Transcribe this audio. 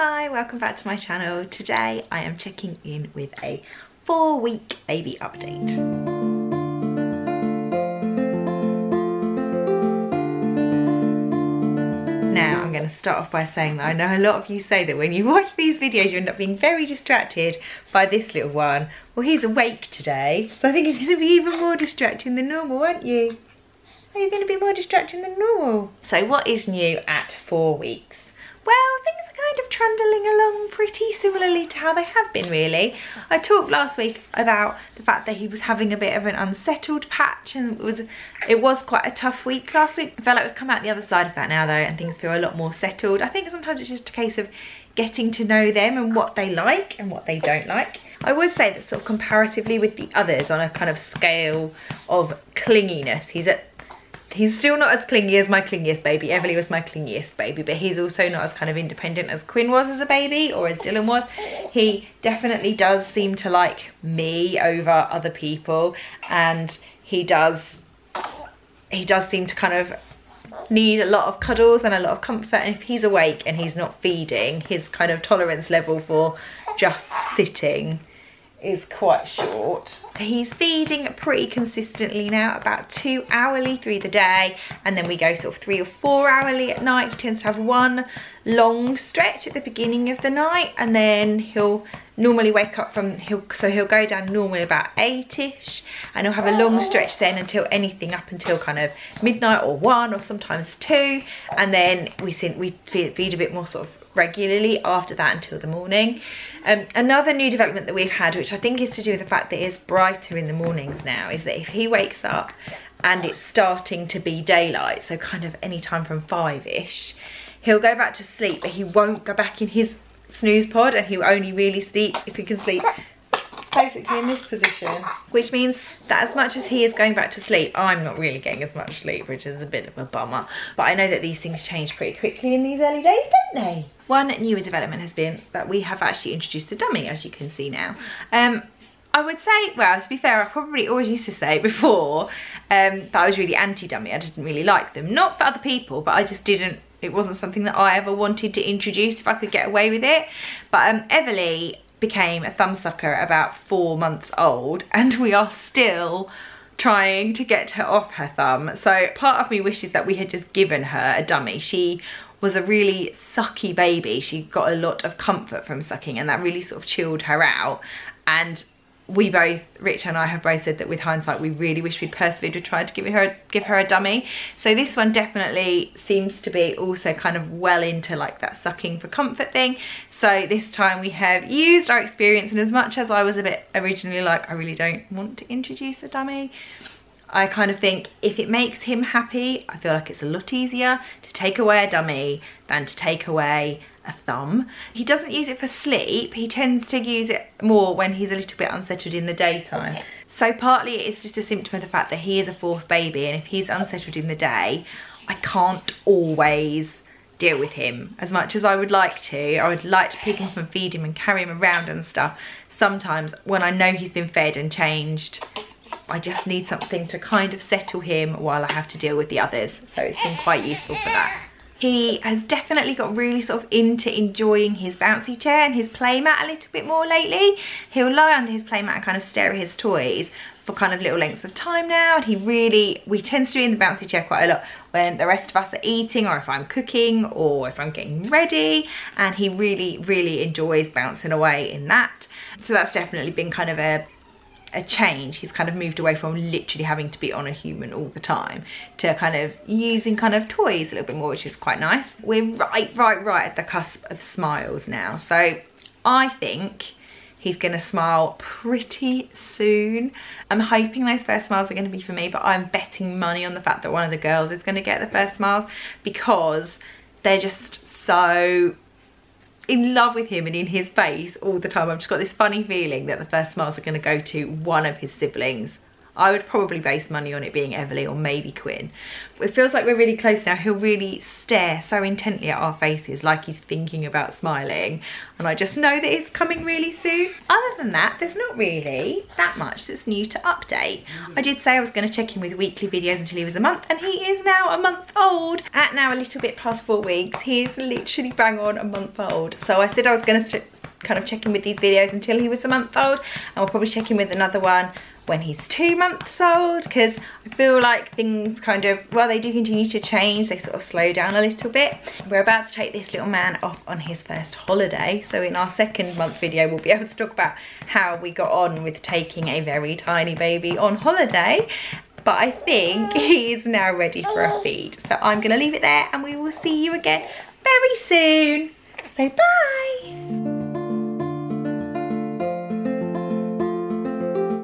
Hi, welcome back to my channel. Today I am checking in with a 4-week baby update. Now I'm going to start off by saying that I know a lot of you say that when you watch these videos you end up being very distracted by this little one. Well, he's awake today, so I think he's going to be even more distracting than normal, aren't you? Are you going to be more distracting than normal? So what is new at 4 weeks? Well, things are kind of trundling along pretty similarly to how they have been, really. I talked last week about the fact that he was having a bit of an unsettled patch, and it was quite a tough week last week. I feel like we've come out the other side of that now though, and things feel a lot more settled. I think sometimes it's just a case of getting to know them and what they like and what they don't like. I would say that sort of comparatively with the others on a kind of scale of clinginess, he's still not as clingy as my clingiest baby. Everly was my clingiest baby, but he's also not as kind of independent as Quinn was as a baby, or as Dylan was. He definitely does seem to like me over other people, and he does seem to kind of need a lot of cuddles and a lot of comfort, and if he's awake and he's not feeding, his kind of tolerance level for just sitting is quite short. He's feeding pretty consistently now, about 2 hourly through the day, and then we go sort of 3 or 4 hourly at night. He tends to have one long stretch at the beginning of the night, and then he'll normally wake up from, he'll go down normally about 8ish, and he'll have a long stretch then until anything up until kind of midnight or 1 or sometimes 2, and then we feed a bit more sort of regularly after that until the morning. Another new development that we've had, which I think is to do with the fact that it's brighter in the mornings now, is that if he wakes up and it's starting to be daylight, so kind of any time from 5ish, he'll go back to sleep, but he won't go back in his snooze pod, and he'll only really sleep if he can sleep basically in this position, which means that as much as he is going back to sleep, I'm not really getting as much sleep, which is a bit of a bummer. But I know that these things change pretty quickly in these early days, don't they? One newer development has been that we have actually introduced a dummy, as you can see now. I would say, well, to be fair, I probably always used to say before that I was really anti-dummy. I didn't really like them. Not for other people, but I just didn't, it wasn't something that I ever wanted to introduce if I could get away with it. But Everly became a thumb sucker at about 4 months old, and we are still trying to get her off her thumb. So part of me wishes that we had just given her a dummy. She was a really sucky baby. She got a lot of comfort from sucking, and that really sort of chilled her out. And we both, Rich and I, have both said that with hindsight we really wish we'd persevered with trying to give her a dummy. So this one definitely seems to be also kind of well into like that sucking for comfort thing. So this time we have used our experience, and as much as I was a bit originally like, I really don't want to introduce a dummy, I kind of think if it makes him happy, I feel like it's a lot easier to take away a dummy than to take away a thumb. He doesn't use it for sleep, he tends to use it more when he's a little bit unsettled in the daytime. So partly it's just a symptom of the fact that he is a 4th baby, and if he's unsettled in the day, I can't always deal with him as much as I would like to. I would like to pick him up and feed him and carry him around and stuff. Sometimes when I know he's been fed and changed, I just need something to kind of settle him while I have to deal with the others. So it's been quite useful for that. He has definitely got really sort of into enjoying his bouncy chair and his playmat a little bit more lately. He'll lie under his playmat and kind of stare at his toys for kind of little lengths of time now, and we tend to be in the bouncy chair quite a lot when the rest of us are eating, or if I'm cooking, or if I'm getting ready, and he really enjoys bouncing away in that. So that's definitely been kind of a change. He's kind of moved away from literally having to be on a human all the time to kind of using kind of toys a little bit more, which is quite nice. We're right at the cusp of smiles now, so I think he's gonna smile pretty soon. I'm hoping those first smiles are gonna be for me, but I'm betting money on the fact that one of the girls is gonna get the first smiles, because they're just so in love with him and in his face all the time. I've just got this funny feeling that the first smiles are going to go to one of his siblings. I would probably base money on it being Everly or maybe Quinn. It feels like we're really close now. He'll really stare so intently at our faces like he's thinking about smiling, and I just know that it's coming really soon. Other than that, there's not really that much that's new to update. I did say I was going to check in with weekly videos until he was a month, and he is now a month old. At now a little bit past 4 weeks, he is literally bang on a month old. So I said I was going to kind of check in with these videos until he was a month old, and we'll probably check in with another one when he's 2 months old, because I feel like things kind of, well, they do continue to change, they sort of slow down a little bit. We're about to take this little man off on his first holiday, so in our second month video we'll be able to talk about how we got on with taking a very tiny baby on holiday. But I think he is now ready for a feed, so I'm going to leave it there and we will see you again very soon. So bye.